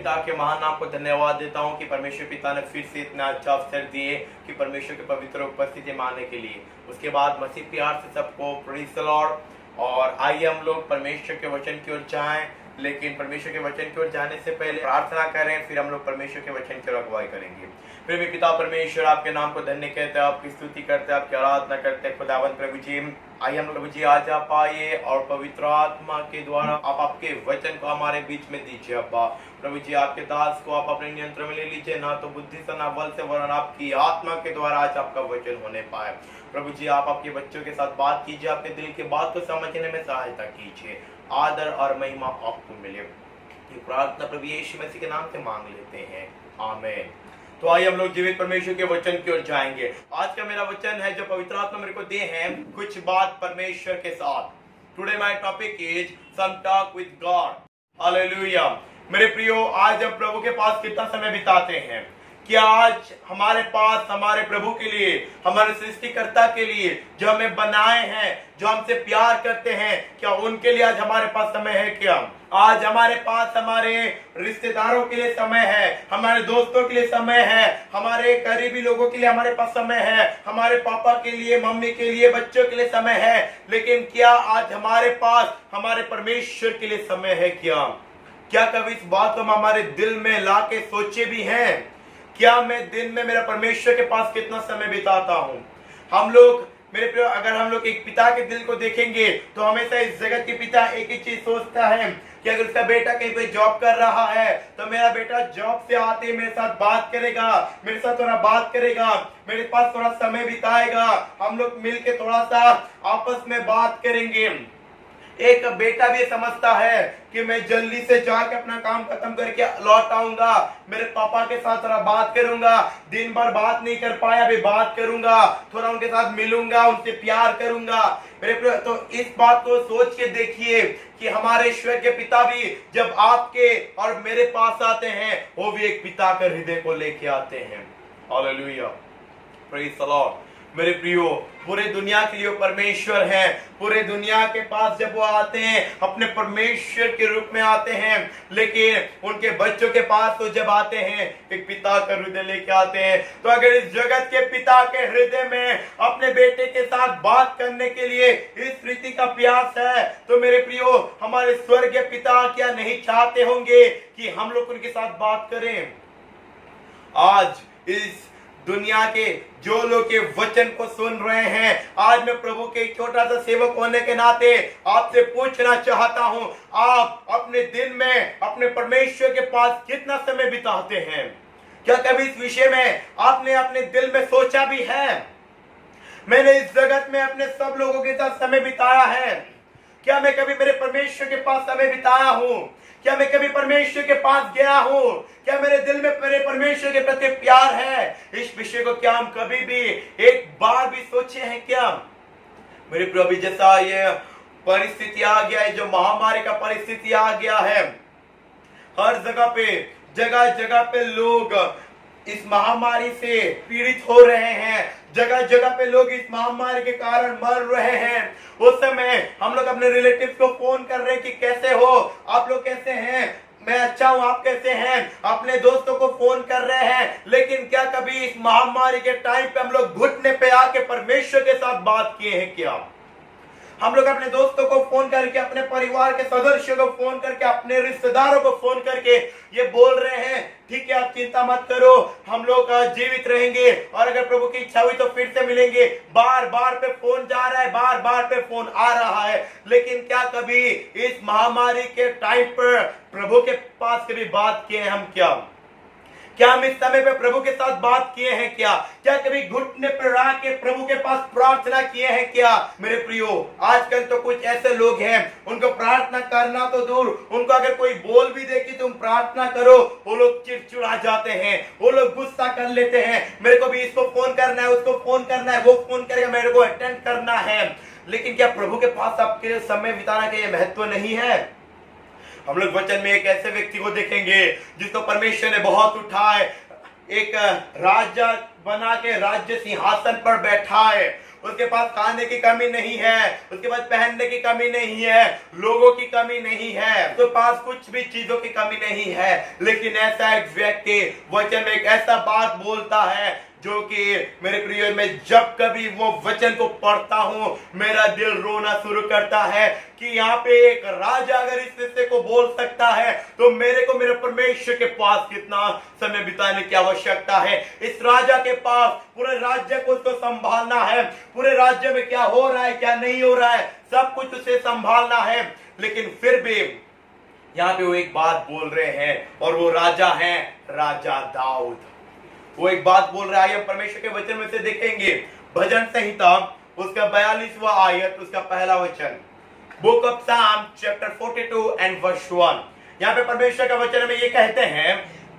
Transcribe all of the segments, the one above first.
पिता के महान नाम को धन्यवाद देता हूँ कि परमेश्वर पिता ने फिर से इतना अच्छा अवसर दिए कि परमेश्वर के पवित्र उपस्थिति में आने के लिए। उसके बाद मसीह प्यार से सबको प्रेज़ द लॉर्ड। और आइए हम लोग परमेश्वर के वचन की ओर जाएं, लेकिन परमेश्वर के वचन की ओर जाने से पहले प्रार्थना करें, फिर हम लोग परमेश्वर के वचन की अगुवाई करेंगे। फिर भी पिता परमेश्वर आपके नाम को धन्य कहते हैं, आपकी स्तुति करते हैं, आपकी आराधना करते हैं। खुदावंद प्रभु जी, आइए हम लोग प्रभु जी आज आप आइए और पवित्र आत्मा के द्वारा आप आपके वचन को हमारे बीच में दीजिए। अब्बा प्रभु जी, आपके दास को आप अपने नियंत्रण में ले लीजिए, ना तो बुद्धि से ना बल से, वरन आपकी आत्मा के द्वारा आज आपका वचन होने पाए। प्रभु जी, आप आपके बच्चों के साथ बात कीजिए, आपके दिल की बात को समझने में सहायता कीजिए। आदर और महिमा आपको मिले। ये प्रार्थना प्रभु यीशु मसीह के नाम से मांग लेते हैं, आमीन। तो आइए हम लोग जीवित परमेश्वर के वचन की ओर जाएंगे। आज का मेरा वचन है जो पवित्र आत्मा मेरे को दे हैं, कुछ बात परमेश्वर के साथ। Today my topic is some talk with God. Hallelujah. मेरे प्रियो, आज हम प्रभु के पास कितना समय बिताते हैं? क्या आज हमारे पास हमारे प्रभु के लिए, हमारे सृष्टिकर्ता के लिए जो हमें बनाए हैं, जो हमसे प्यार करते हैं, क्या उनके लिए आज हमारे पास समय है? क्या आज हमारे पास हमारे रिश्तेदारों के लिए समय है, हमारे दोस्तों के लिए समय है, हमारे करीबी लोगों के लिए हमारे पास समय है, हमारे पापा के लिए, मम्मी के लिए, बच्चों के लिए समय है? लेकिन क्या आज हमारे पास हमारे परमेश्वर के लिए समय है? क्या कभी इस बात को हम हमारे दिल में ला के सोचे भी हैं? क्या मैं दिन में मेरा परमेश्वर के पास कितना समय बिताता हूं? हम लोग, मेरे प्रिय, अगर हम लोग एक पिता के दिल को देखेंगे तो हमेशा इस जगत के पिता एक ही चीज सोचता है कि अगर उसका बेटा कहीं पे जॉब कर रहा है तो मेरा बेटा जॉब से आते मेरे साथ बात करेगा, मेरे साथ थोड़ा बात करेगा, मेरे पास थोड़ा समय बिताएगा, हम लोग मिलके थोड़ा सा आपस में बात करेंगे। एक बेटा भी समझता है कि मैं जल्दी से जाके अपना काम खत्म करके लौट आऊंगा, मेरे पापा के साथ थोड़ा बात करूंगा, दिन भर बात नहीं कर पाया, अभी बात करूंगा, थोड़ा उनके साथ मिलूंगा, उनसे प्यार करूंगा। मेरे तो इस बात को सोच के देखिए कि हमारे ईश्वर के पिता भी जब आपके और मेरे पास आते हैं, वो भी एक पिता के हृदय को लेके आते हैं। Hallelujah, praise the Lord. मेरे प्रियो, पूरे दुनिया के लिए परमेश्वर है। पूरे दुनिया के पास जब वो आते हैं, अपने परमेश्वर के रूप में आते हैं, लेकिन उनके बच्चों के पास तो जब आते हैं एक पिता का हृदय लेके आते हैं। तो अगर इस जगत के पिता के हृदय में अपने बेटे के साथ बात करने के लिए इस प्रीति का प्यास है, तो मेरे प्रियो, हमारे स्वर्गीय पिता क्या नहीं चाहते होंगे कि हम लोग उनके साथ बात करें? आज इस दुनिया के जो लोग के वचन को सुन रहे हैं, आज मैं प्रभु के छोटा सा सेवक होने के नाते आपसे पूछना चाहता हूं, आप अपने दिन में अपने परमेश्वर के पास कितना समय बिताते हैं? क्या कभी इस विषय में आपने अपने दिल में सोचा भी है? मैंने इस जगत में अपने सब लोगों के साथ समय बिताया है। क्या मैं कभी मेरे परमेश्वर के पास समय बिताया हूं? क्या मैं कभी परमेश्वर के पास गया हूं? क्या मेरे दिल में मेरे परमेश्वर के प्रति प्यार है? इस विषय को क्या हम कभी भी एक बार भी सोचे हैं क्या? मेरे प्रभु, जैसा ये परिस्थिति आ गया है, जो महामारी का परिस्थिति आ गया है, हर जगह जगह पे लोग इस महामारी से पीड़ित हो रहे हैं, जगह जगह पे लोग इस महामारी के कारण मर रहे हैं। उस समय हम लोग अपने रिलेटिव्स को फोन कर रहे हैं कि कैसे हो आप लोग, कैसे हैं? मैं अच्छा हूं, आप कैसे हैं? अपने दोस्तों को फोन कर रहे हैं। लेकिन क्या कभी इस महामारी के टाइम पे हम लोग घुटने पे आके परमेश्वर के साथ बात किए हैं? क्या हम लोग अपने दोस्तों को फोन करके, अपने परिवार के सदस्यों को फोन करके, अपने रिश्तेदारों को फोन करके ये बोल रहे हैं, ठीक है आप चिंता मत करो, हम लोग जीवित रहेंगे और अगर प्रभु की इच्छा हुई तो फिर से मिलेंगे? बार बार पे फोन जा रहा है, बार बार पे फोन आ रहा है, लेकिन क्या कभी इस महामारी के टाइम पर प्रभु के पास कभी बात किए हैं हम? क्या हम इस समय पे प्रभु के साथ बात किए हैं? क्या कभी घुटने पर रह के प्रभु के पास प्रार्थना किए हैं? क्या मेरे प्रियो, आजकल तो कुछ ऐसे लोग हैं, उनको प्रार्थना करना तो दूर, उनको अगर कोई बोल भी दे कि तुम प्रार्थना करो, वो लोग चिड़चिड़ा जाते हैं, वो लोग गुस्सा कर लेते हैं। मेरे को भी इसको फोन करना है, उसको फोन करना है, वो फोन करेगा, मेरे को अटेंड करना है। लेकिन क्या प्रभु के पास आपके समय बिताना का ये महत्व नहीं है? हम लोग वचन में एक ऐसे व्यक्ति को देखेंगे जिसको परमेश्वर ने बहुत उठाए, एक राजा बना के राज्य सिंहासन पर बैठा है। उसके पास खाने की कमी नहीं है, उसके पास पहनने की कमी नहीं है, लोगों की कमी नहीं है, उसके पास कुछ भी चीजों की कमी नहीं है। लेकिन ऐसा एक व्यक्ति वचन में एक ऐसा बात बोलता है जो कि मेरे प्रिय, मैं जब कभी वो वचन को पढ़ता हूं मेरा दिल रोना शुरू करता है कि यहाँ पे एक राजा अगर इस हिस्से को बोल सकता है तो मेरे को मेरे परमेश्वर के पास कितना समय बिताने की आवश्यकता है। इस राजा के पास पूरे राज्य को उसको संभालना है, पूरे राज्य में क्या हो रहा है क्या नहीं हो रहा है सब कुछ उसे संभालना है। लेकिन फिर भी यहाँ पे वो एक बात बोल रहे हैं और वो राजा है राजा दाऊद। वो एक बात बोल रहा है, हम परमेश्वर के वचन में से देखेंगे भजन संहिता उसका 42वां आयत उसका पहला वचन, बुक ऑफ साम चैप्टर 42 एंड वर्स 1। यहाँ पे परमेश्वर का वचन में ये कहते हैं,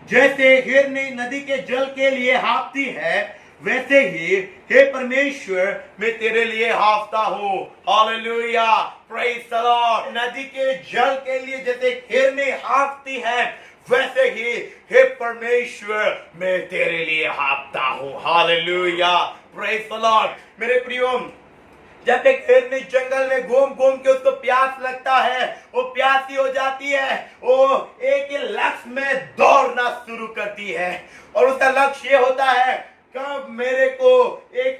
जैसे हिरनी नदी के जल के लिए हाँफती है वैसे ही हे परमेश्वर मैं तेरे लिए हाँफता हूँ। Hallelujah, praise the Lord. नदी के जल के लिए जैसे हिरनी हाँफती है वैसे ही हे परमेश्वर मैं तेरे लिए हाँफता हूँ। Hallelujah, praise the Lord. मेरे प्रियो, जब एक हिरनी जंगल में घूम घूम के उसको प्यास लगता है, वो प्यासी हो जाती है, वो एक ही लक्ष्य में दौड़ना शुरू करती है और उसका लक्ष्य ये होता है कब मेरे को एक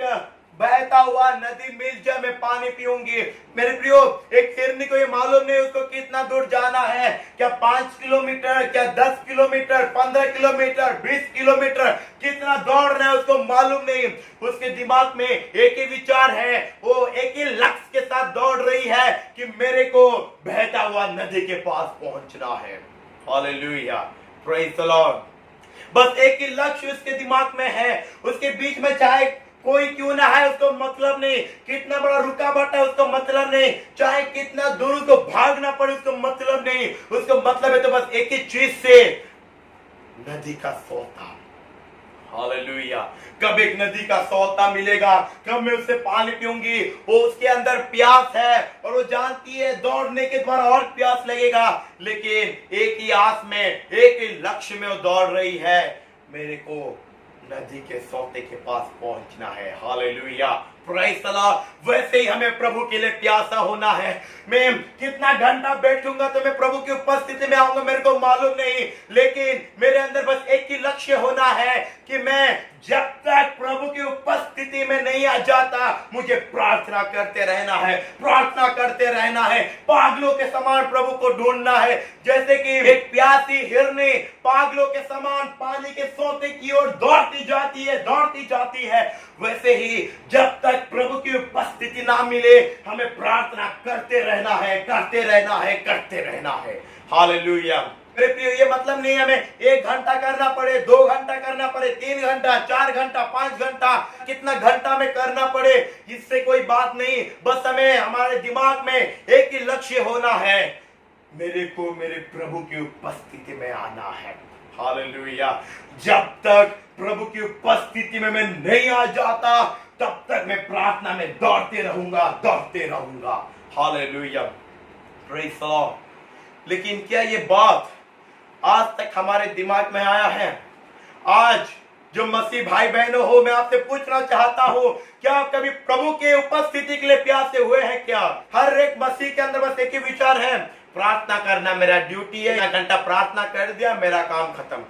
बहता हुआ नदी मिल जाए मैं पानी पीऊंगी। मेरे प्रियो, एक हिरनी को ये मालूम नहीं उसको कितना दूर जाना है, क्या 5 किलोमीटर, क्या 10 किलोमीटर, 15 किलोमीटर, 20 किलोमीटर, कितना दौड़ना है उसको मालूम नहीं। उसके दिमाग में एक ही विचार है, वो एक ही लक्ष्य के साथ दौड़ रही है कि मेरे को बहता हुआ नदी के पास पहुंचना है। Hallelujah, praise the Lord. बस एक ही लक्ष्य उसके दिमाग में है, उसके बीच में चाहे कोई क्यों ना है उसको मतलब नहीं, कितना बड़ा रुकावट है उसको मतलब नहीं, चाहे कितना दूर उसको भागना पड़े उसको मतलब नहीं, उसको मतलब है तो बस एक ही चीज से, नदी का सोता। हालेलुया, कब एक नदी का सोता मिलेगा, कब मैं उससे पानी पीऊंगी। वो उसके अंदर प्यास है और वो जानती है दौड़ने के द्वारा और प्यास लगेगा, लेकिन एक ही आस में एक ही लक्ष्य में वो दौड़ रही है, मेरे को नदी के सोते के पास पहुंचना है। Hallelujah, praise the Lord. वैसे ही हमें प्रभु के लिए प्यासा होना है। मैं कितना घंटा बैठूंगा तो मैं प्रभु की उपस्थिति में आऊंगा मेरे को मालूम नहीं, लेकिन मेरे अंदर बस एक ही लक्ष्य होना है कि मैं जब तक प्रभु की उपस्थिति में नहीं आ जाता मुझे प्रार्थना करते रहना है, प्रार्थना करते रहना है, पागलों के समान प्रभु को ढूंढना है। जैसे कि एक प्यासी हिरनी पागलों के समान पानी के सोते की ओर दौड़ती जाती है, वैसे ही जब तक प्रभु की उपस्थिति ना मिले हमें प्रार्थना करते रहना है। हालेलुया। मेरे प्रिय, ये मतलब नहीं हमें 1 घंटा करना पड़े, 2 घंटा करना पड़े, 3 घंटा, 4 घंटा, 5 घंटा, कितना घंटा में करना पड़े, इससे कोई बात नहीं। बस हमें हमारे दिमाग में एक ही लक्ष्य होना है, मेरे को मेरे प्रभु की उपस्थिति में आना है। हालेलुया। जब तक प्रभु की उपस्थिति में मैं नहीं आ जाता तब तक मैं प्रार्थना में दौड़ते रहूंगा। Hallelujah, praise the Lord. लेकिन क्या ये बात आज तक हमारे दिमाग में आया है? आज जो मसीह भाई बहनों हो, मैं आपसे पूछना चाहता हूं, क्या आप कभी प्रभु के उपस्थिति के लिए प्यासे हुए हैं? क्या हर एक मसीह के अंदर बस एक ही विचार है, प्रार्थना करना मेरा ड्यूटी है, 1 घंटा प्रार्थना कर दिया मेरा काम खत्म,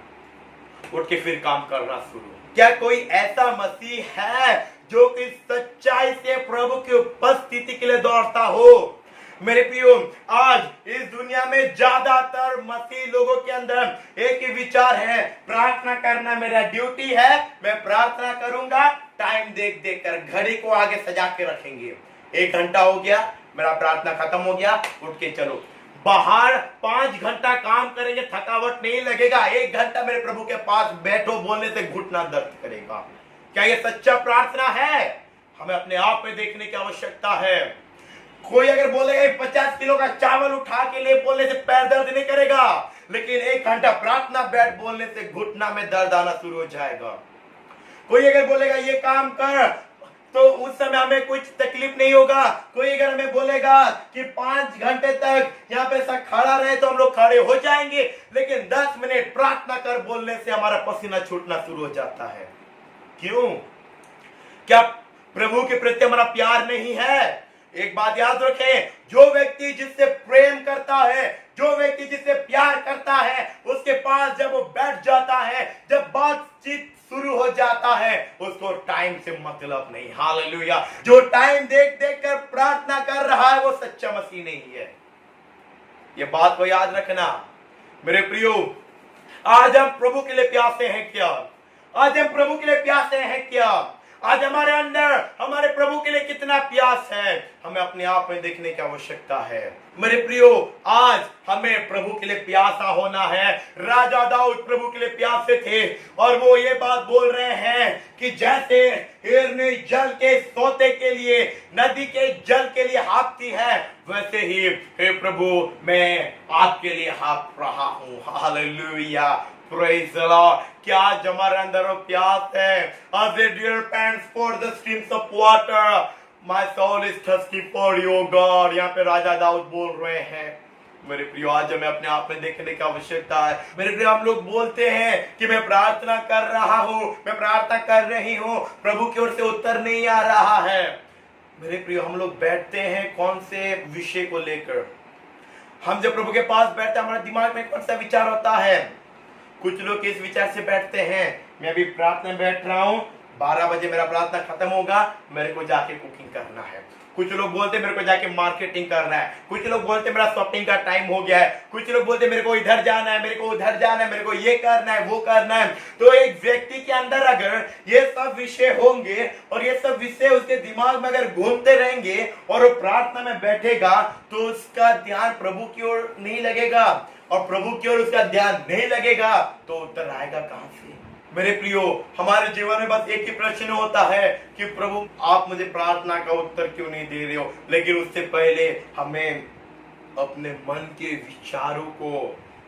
उठ के फिर काम करना शुरू। क्या कोई ऐसा मसीह है जो कि सच्चाई से प्रभु की उपस्थिति के लिए दौड़ता हो? मेरे प्रियो, आज इस दुनिया में ज्यादातर मसीह लोगों के अंदर एक ही विचार है, प्रार्थना करना मेरा ड्यूटी है, मैं प्रार्थना करूंगा, टाइम देख देख कर घड़ी को आगे सजा के रखेंगे, 1 घंटा हो गया मेरा प्रार्थना खत्म हो गया, उठ के चलो बाहर 5 घंटा काम करेंगे, थकावट नहीं लगेगा, 1 घंटा मेरे प्रभु के पास बैठो, बोलने से घुटना दर्द करेगा। क्या ये सच्चा प्रार्थना है? हमें अपने आप में देखने की आवश्यकता है। कोई अगर बोलेगा 50 किलो का चावल उठा के ले, बोलने से पैर दर्द नहीं करेगा, लेकिन 1 घंटा प्रार्थना बैठ बोलने से घुटना में दर्द आना शुरू हो जाएगा। कोई अगर बोलेगा ये काम कर, तो उस समय हमें कुछ तकलीफ नहीं होगा। कोई अगर हमें बोलेगा कि 5 घंटे तक यहाँ पे ऐसा खड़ा रहे तो हम लोग खड़े हो जाएंगे, लेकिन 10 मिनट प्रार्थना कर बोलने से हमारा पसीना छूटना शुरू हो जाता है। क्यों? क्या प्रभु के प्रति हमारा प्यार नहीं है। एक बात याद रखें, जो व्यक्ति जिससे प्रेम करता है, जो व्यक्ति जिससे प्यार करता है, उसके पास जब वो बैठ जाता है, जब बातचीत शुरू हो जाता है, उसको टाइम से मतलब नहीं। हालेलुया। जो टाइम देख देख कर प्रार्थना कर रहा है, वो सच्चा मसीह नहीं है। ये बात को याद रखना मेरे प्रियो। आज हम प्रभु के लिए प्यासे हैं क्या? आज हम प्रभु के लिए प्यासे हैं क्या? आज हमारे अंदर हमारे प्रभु के लिए कितना प्यास है, हमें अपने आप में देखने की आवश्यकता है। मेरे प्रियो, आज हमें प्रभु के लिए प्यासा होना है। राजा दाऊद प्रभु के लिए प्यासे थे और वो ये बात बोल रहे हैं कि जैसे हिरनी जल के सोते के लिए, नदी के जल के लिए हाँफती है, वैसे ही हे प्रभु मैं आपके लिए हाँफ रहा हूँ। Hallelujah, praise the Lord. क्या आज हमारे अंदर वो प्यास है? As a deer pants for the streams of water, my soul is thirsty for you, God। यहाँ पे राजा दाऊद बोल रहे हैं। मेरे प्रियो, आज हमें अपने आप में देखने की आवश्यकता है। मेरे प्रियो, हम लोग बोलते हैं कि मैं प्रार्थना कर रहा हूँ, मैं प्रार्थना कर रही हूँ, प्रभु की ओर से उत्तर नहीं आ रहा है। मेरे प्रियो, हम लोग बैठते हैं कौन से विषय को लेकर? हम जब प्रभु के पास बैठते हैं, हमारे दिमाग में कौन सा विचार होता है? कुछ लोग इस विचार से बैठते हैं, मैं अभी प्रार्थना में बैठ रहा हूँ, 12 बजे मेरा प्रार्थना खत्म होगा, मेरे को जाके कुकिंग करना है। कुछ लोग बोलते मेरे को जाके मार्केटिंग करना है। कुछ लोग बोलते मेरा शॉपिंग का टाइम हो गया है। कुछ लोग बोलते मेरे को इधर जाना है, मेरे को उधर जाना है, मेरे को ये करना है, वो करना है। तो एक व्यक्ति के अंदर अगर ये सब विषय होंगे और ये सब विषय उसके दिमाग में अगर घूमते रहेंगे और वो प्रार्थना में बैठेगा, तो उसका ध्यान प्रभु की ओर नहीं लगेगा, और प्रभु की ओर उसका ध्यान नहीं लगेगा, तो उत्तर आएगा कहां से? मेरे प्रियो, हमारे जीवन में बस एक ही प्रश्न होता है कि प्रभु आप मुझे प्रार्थना का उत्तर क्यों नहीं दे रहे हो? लेकिन उससे पहले हमें अपने मन के विचारों को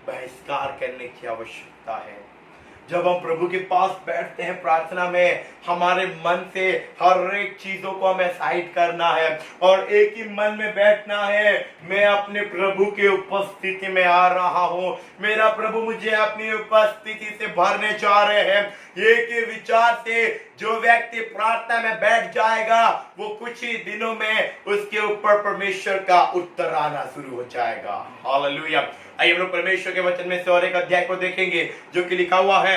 बहिष्कार करने की आवश्यकता है। जब हम प्रभु के पास बैठते हैं प्रार्थना में, हमारे मन से हर एक चीजों को हमें साइड करना है और एक ही मन में बैठना है। मैं अपने प्रभु के उपस्थिति में आ रहा हूँ, मेरा प्रभु मुझे अपनी उपस्थिति से भरने चाह रहे हैं। एक ही विचार से जो व्यक्ति प्रार्थना में बैठ जाएगा, वो कुछ ही दिनों में उसके ऊपर परमेश्वर का उत्तर आना शुरू हो जाएगा। हालेलुया। आइए हम लोग परमेश्वर के वचन में से और एक अध्याय को देखेंगे जो कि लिखा हुआ है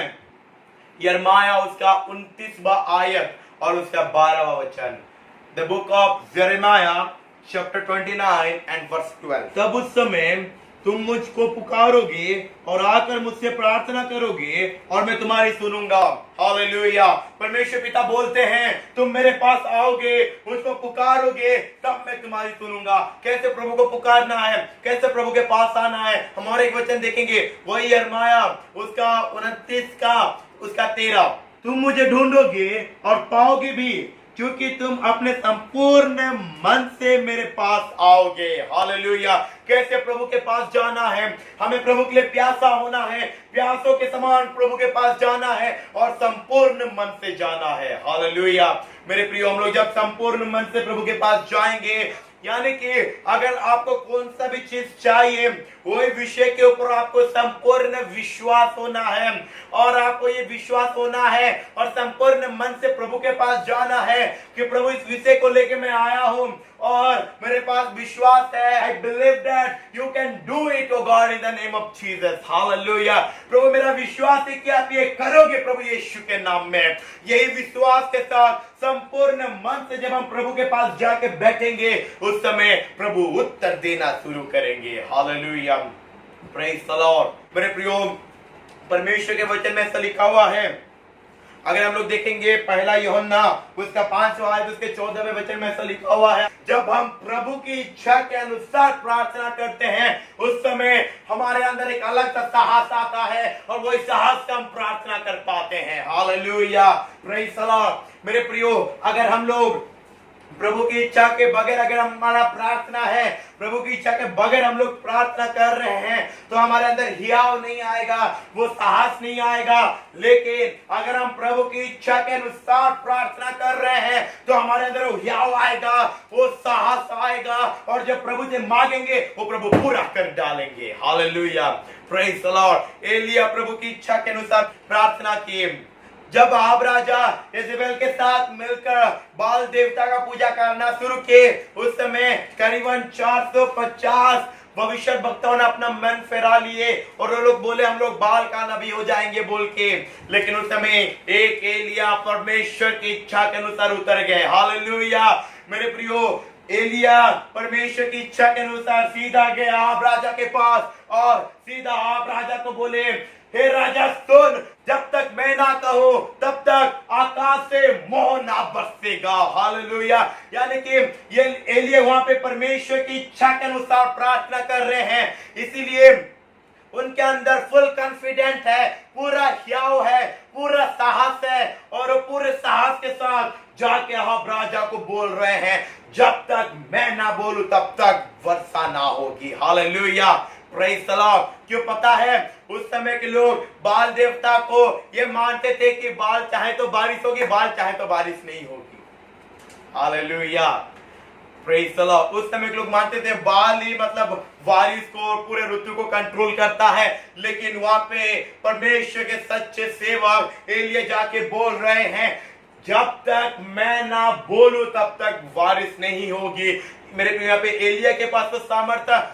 यिर्मयाह उसका 29वां आयत और उसका 12वां वचन। द बुक ऑफ यिर्मयाह चैप्टर 29 एंड वर्स 12। तब उस समय तुम मुझको पुकारोगे और आकर मुझसे प्रार्थना करोगे और मैं तुम्हारी सुनूंगा। हालेलुया। परमेश्वर पिता बोलते हैं तुम मेरे पास आओगे, मुझको पुकारोगे, तब मैं तुम्हारी सुनूंगा। कैसे प्रभु को पुकारना है, कैसे प्रभु के पास आना है, हमारे एक वचन देखेंगे, वही यिर्मयाह उसका 29 का उसका 13। तुम मुझे ढूंढोगे और पाओगे भी, क्योंकि तुम अपने संपूर्ण मन से मेरे पास आओगे। हालेलुया। कैसे प्रभु के पास जाना है? हमें प्रभु के लिए प्यासा होना है, प्यासों के समान प्रभु के पास जाना है और संपूर्ण मन से जाना है। हालेलुया। मेरे प्रियो, हम लोग जब संपूर्ण मन से प्रभु के पास जाएंगे, यानी कि अगर आपको कौन सा भी चीज चाहिए, वही विषय के ऊपर आपको संपूर्ण विश्वास होना है और आपको ये विश्वास होना है और संपूर्ण मन से प्रभु के पास जाना है कि प्रभु इस विषय को लेके मैं आया हूं और मेरे पास विश्वास है। I believe that you can do it, oh God, in the name of Jesus. Hallelujah. प्रभु मेरा विश्वास है कि आप ये करोगे प्रभु यीशु के नाम में। यही विश्वास के साथ संपूर्ण मन से जब हम प्रभु के पास जाके बैठेंगे, उस समय प्रभु उत्तर देना शुरू करेंगे। हालेलुया। Praise the Lord. मेरे प्रियो, परमेश्वर के वचन में ऐसा लिखा हुआ है, अगर हम लोग देखेंगे पहला यूहन्ना उसका 5वां अध्याय उसके 14वें वचन में ऐसा लिखा हुआ है, जब हम प्रभु की इच्छा के अनुसार प्रार्थना करते हैं, उस समय हमारे अंदर एक अलग सा साहस आता है और वही साहस से हम प्रार्थना कर पाते हैं। हालेलुया। Praise the Lord. मेरे प्रियो, अगर हम लोग प्रभु की इच्छा के बगैर अगर हमारा प्रार्थना है, प्रभु की इच्छा के बगैर हम लोग प्रार्थना कर रहे हैं, तो हमारे अंदर हियाव नहीं आएगा, वो साहस नहीं आएगा। लेकिन अगर हम प्रभु की इच्छा के अनुसार प्रार्थना कर रहे हैं, तो हमारे अंदर वो हियाव आएगा, वो साहस आएगा और जब प्रभु से मांगेंगे वो प्रभु पूरा कर डालेंगे। हालेलुया। Praise the Lord. एलिया प्रभु की इच्छा के अनुसार प्रार्थना किए। जब आहाब राजा इजेबेल के साथ मिलकर बाल देवता का पूजा करना शुरू किए, उस समय करीबन 450 भविष्य वक्ताओं ने अपना मन फिरा लिए और वो लोग बोले हम लोग बाल का नबी हो जाएंगे बोल के। लेकिन उस समय एक एलिया परमेश्वर की इच्छा के अनुसार उतर गए। हालेलुया। मेरे प्रियो, एलिया परमेश्वर की इच्छा के अनुसार सीधा गया आहाब राजा के पास और सीधा आहाब राजा को बोले, हे राजा सुन, जब तक मैं ना कहूं तब तक आकाश से मोह ना बरसेगा। हालेलुया। यानी कि ये एलिया वहां पे परमेश्वर की इच्छा के अनुसार प्रार्थना कर रहे हैं, इसीलिए उनके अंदर फुल कॉन्फिडेंट है, पूरा हियाव है, पूरा साहस है और पूरे साहस के साथ जाके आहाब राजा को बोल रहे हैं, जब तक मैं ना बोलूं तब तक वर्षा ना होगी। हालेलुया। Praise the Lord. क्यों पता है, उस समय के लोग बाल देवता को ये मानते थे कि बाल चाहे तो बारिश होगी, बाल चाहे तो बारिश नहीं होगी। हालेलुया। Praise the Lord. उस समय के लोग मानते थे बाल ही मतलब बारिश को, पूरे ऋतु को कंट्रोल करता है, लेकिन वहां पे परमेश्वर के सच्चे सेवक एलिया जाके बोल रहे हैं, जब तक मैं ना बोलूं तब तक बारिश नहीं होगी। मेरे यहाँ पे एलिया के पास तो सामर्थ्य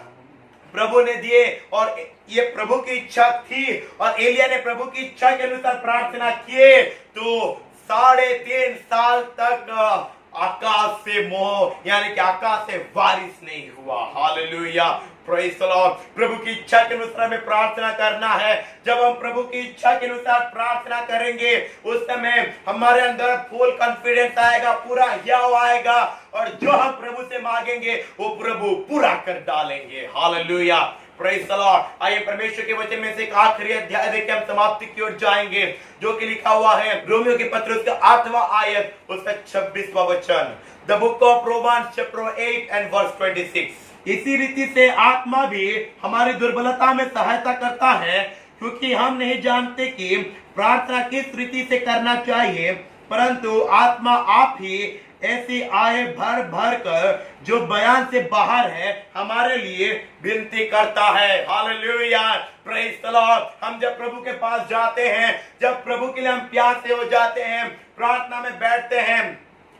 प्रभु ने दिए और ये प्रभु की इच्छा थी और एलिया ने प्रभु की इच्छा के अनुसार प्रार्थना किए, तो 3.5 साल तक आकाश से मोह यानी कि आकाश से बारिश नहीं हुआ। हालेलुया। Praise the Lord. प्रभु की इच्छा के अनुसार हमें प्रार्थना करना है। जब हम प्रभु की इच्छा के अनुसार प्रार्थना करेंगे, उस समय हमारे अंदर फुल कॉन्फिडेंस आएगा, पूरा हियाव आएगा और जो हम प्रभु से मांगेंगे वो प्रभु पूरा कर डालेंगे। हालेलुया। Praise the Lord. आइए परमेश्वर के वचन में से एक आखिरी अध्याय देख के हम समाप्ति की ओर जाएंगे, जो कि लिखा हुआ है रोमियो के पत्र उसका 8वां आयत उसका 26वां वचन। The book of Romans chapter 8 and verse 26। इसी रीति से आत्मा भी हमारी दुर्बलता में सहायता करता है, क्योंकि हम नहीं जानते कि प्रार्थना किस रीति से करना चाहिए, परंतु आत्मा आप ही ऐसी आए भर भर कर जो बयान से बाहर है हमारे लिए विनती करता है। हालेलुया। Praise the Lord. हम जब प्रभु के पास जाते हैं, जब प्रभु के लिए हम प्यासे हो जाते हैं, प्रार्थना में बैठते हैं,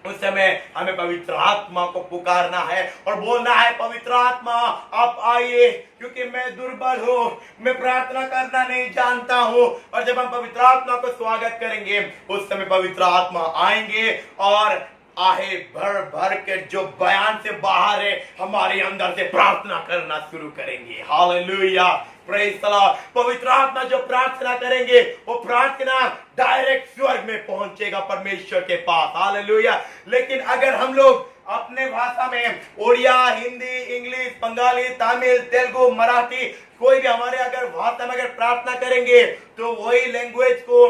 उस समय हमें पवित्र आत्मा को पुकारना है और बोलना है, पवित्र आत्मा आप आइए, क्योंकि मैं दुर्बल हूँ, मैं प्रार्थना करना नहीं जानता हूँ। और जब हम पवित्र आत्मा को स्वागत करेंगे, उस समय पवित्र आत्मा आएंगे और आहे भर भर के जो बयान से बाहर है हमारे अंदर से प्रार्थना करना शुरू करेंगे। हालेलुया। Praise the Lord. पवित्र आत्मा जो प्रार्थना करेंगे वो प्रार्थना डायरेक्ट स्वर्ग में पहुंचेगा परमेश्वर के पास। हालेलुया। लेकिन अगर हम लोग अपने भाषा में उड़िया, हिंदी, इंग्लिश, बंगाली, तमिल, तेलुगु, मराठी, कोई भी हमारे अगर भाषा में अगर प्रार्थना करेंगे, तो वही लैंग्वेज को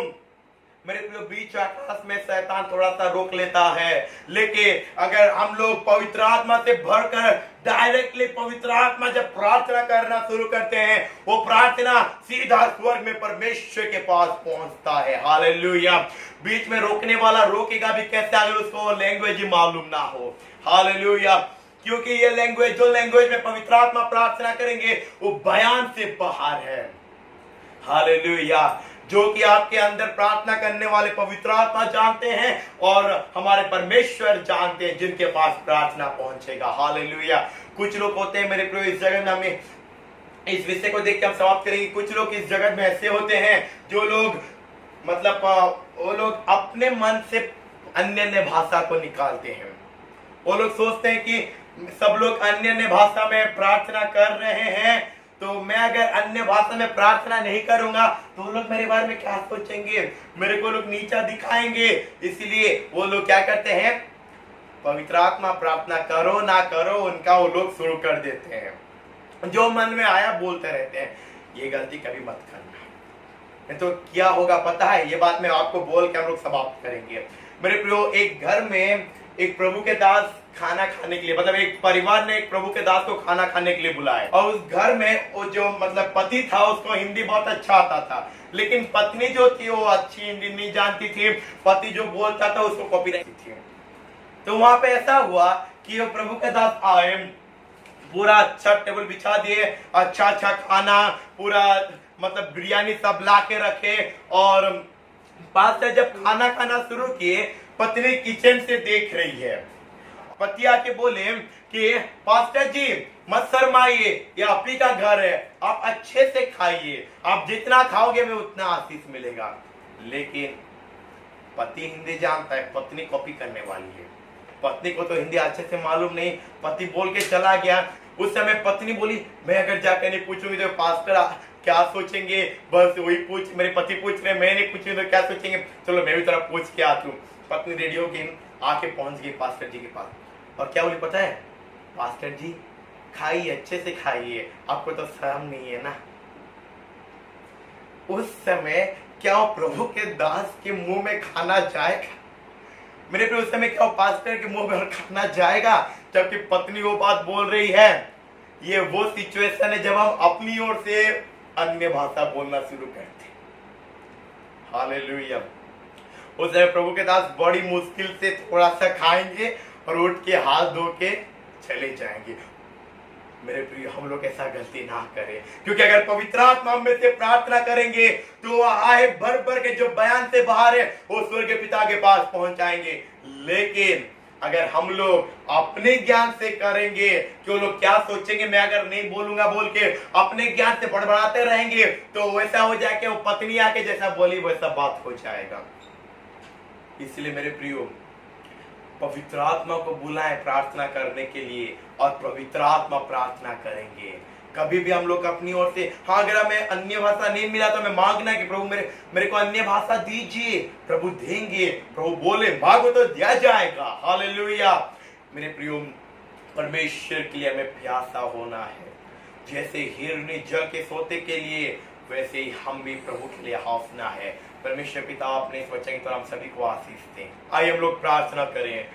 मेरे प्रिय बीच आकाश में शैतान थोड़ा सा रोक लेता है। लेकिन अगर हम लोग पवित्र आत्मा से भरकर डायरेक्टली पवित्र आत्मा जब प्रार्थना करना शुरू करते हैं, वो प्रार्थना सीधा स्वर्ग में परमेश्वर के पास पहुंचता है। हालेलुया। बीच में रोकने वाला रोकेगा भी कैसे अगर उसको लैंग्वेज ही मालूम ना हो। हालेलुया। क्योंकि ये लैंग्वेज, जो लैंग्वेज में पवित्र आत्मा प्रार्थना करेंगे वो बयान से बाहर है। हालेलुया। जो कि आपके अंदर प्रार्थना करने वाले पवित्र आत्मा जानते हैं और हमारे परमेश्वर जानते हैं, जिनके पास प्रार्थना पहुंचेगा। हालेलुया। कुछ लोग होते हैं मेरे प्रिय, इस जगह में हमें इस विषय को देख के हम समाप्त करेंगे। कुछ लोग इस जगत में ऐसे होते हैं जो लोग मतलब वो लोग अपने मन से अन्य भाषा को निकालते हैं। वो लोग सोचते हैं कि सब लोग अन्य भाषा में प्रार्थना कर रहे हैं, तो मैं अगर अन्य भाषा में प्रार्थना नहीं करूंगा तो लोग मेरे बारे में क्या सोचेंगे, मेरे को लोग नीचा दिखाएंगे। इसलिए वो लोग क्या करते हैं, पवित्र आत्मा प्रार्थना करो ना करो उनका वो लोग शुरू कर देते हैं, जो मन में आया बोलते रहते हैं। ये गलती कभी मत करना। तो क्या होगा पता है, ये बात मैं आपको बोल के हम लोग समाप्त करेंगे। मेरे प्रियो, एक घर में एक प्रभु के दास खाना खाने के लिए, मतलब एक परिवार ने एक प्रभु के दास को खाना खाने के लिए बुलाया और उस घर में वो जो मतलब पति था उसको हिंदी बहुत अच्छा आता था, लेकिन पत्नी जो थी वो अच्छी हिंदी नहीं जानती थी। पति जो बोलता था उसको कॉपी नहीं थी। तो वहां पे ऐसा हुआ कि वो प्रभु के दास आए, पूरा अच्छा टेबल बिछा दिए, अच्छा अच्छा खाना, पूरा मतलब बिरयानी सब ला के रखे और पास्टर जब खाना खाना शुरू किए, पत्नी किचन से देख रही है। पति आके बोले कि पास्टर जी मत शर्माइए, ये आप ही का घर है, आप अच्छे से खाइए, आप जितना खाओगे में उतना आशीष मिलेगा। लेकिन पति हिंदी जानता है, पत्नी कॉपी करने वाली है। पत्नी को तो हिंदी अच्छे से मालूम नहीं, पति बोल के चला गया। उस समय पत्नी बोली मैं अगर जाकर नहीं पूछूंगी तो पास्टर क्या सोचेंगे, बस वही पूछ, मेरे पति पूछ रहे, मैं नहीं पूछूंगी तो क्या सोचेंगे, चलो मैं भी थोड़ा पूछ के आती हूँ। पत्नी रेडी होगी, आके पहुंच गई पास्टर जी के पास, और क्या बोली पता है, पास्टर जी खाइए, अच्छे से खाइए, आपको तो शर्म नहीं है ना। उस समय क्या वो प्रभु के दास के मुंह में खाना जाएगा? मेरे पे उस समय क्या पास्टर के मुंह में खाना जाएगा जबकि पत्नी वो बात बोल रही है? ये वो सिचुएशन है जब हम अपनी ओर से अन्य भाषा बोलना शुरू करते। हालेलुया। उस समय प्रभु के दास बड़ी मुश्किल से थोड़ा सा खाएंगे और उठ के हाथ धो के चले जाएंगे। मेरे प्रिय, हम लोग ऐसा गलती ना करें, क्योंकि अगर पवित्र आत्मा हम में से प्रार्थना करेंगे तो आए भर भर के जो बयान से बाहर है वो स्वर्ग के पिता के पास पहुंच जाएंगे। लेकिन अगर हम लोग अपने ज्ञान से करेंगे कि वो लोग क्या सोचेंगे, मैं अगर नहीं बोलूंगा बोल के अपने ज्ञान से बड़बड़ाते रहेंगे तो वैसा हो जाए कि वो पत्नी आके जैसा बोली वैसा बात हो जाएगा। इसलिए मेरे प्रियो, पवित्र आत्मा को बुलाएं प्रार्थना करने के लिए और पवित्र आत्मा प्रार्थना करेंगे। कभी भी हम लोग अपनी ओर से, हाँ अगर हमें अन्य भाषा नहीं मिला तो हमें मांगना है कि प्रभु मेरे को अन्य भाषा दीजिए, प्रभु देंगे। प्रभु बोले मांगो तो दिया जाएगा। हालेलुया। मेरे प्रियो, परमेश्वर के लिए हमें प्यासा होना है। जैसे हिरनी जल के सोते के लिए, वैसे ही हम भी प्रभु के लिए हाफना है। परमेश्वर पिता अपने इस वचन तो हम सभी को आशीष दें। आइए हम लोग प्रार्थना करें।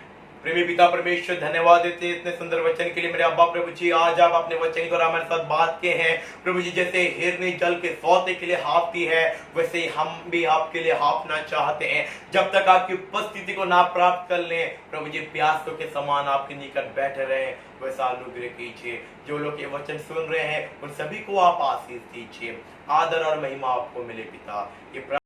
प्रेमी पिता परमेश्वर, धन्यवाद देते हैं इतने सुंदर वचन के लिए। मेरे अब्बा प्रभु जी, आज आप अपने वचन के द्वारा हमारे साथ बात के हैं प्रभु जी। जैसे हिरनी जल के सौते के लिए हाफती है, वैसे ही हम भी आपके लिए हाफना चाहते हैं। जब तक आपकी उपस्थिति को ना प्राप्त कर लें प्रभु जी, प्यासों के समान आपके निकट बैठे रहे, वैसा अनुग्रह कीजिए। जो लोग ये वचन सुन रहे हैं उन सभी को आप आशीष दीजिए। आदर और महिमा आपको मिले पिता। ये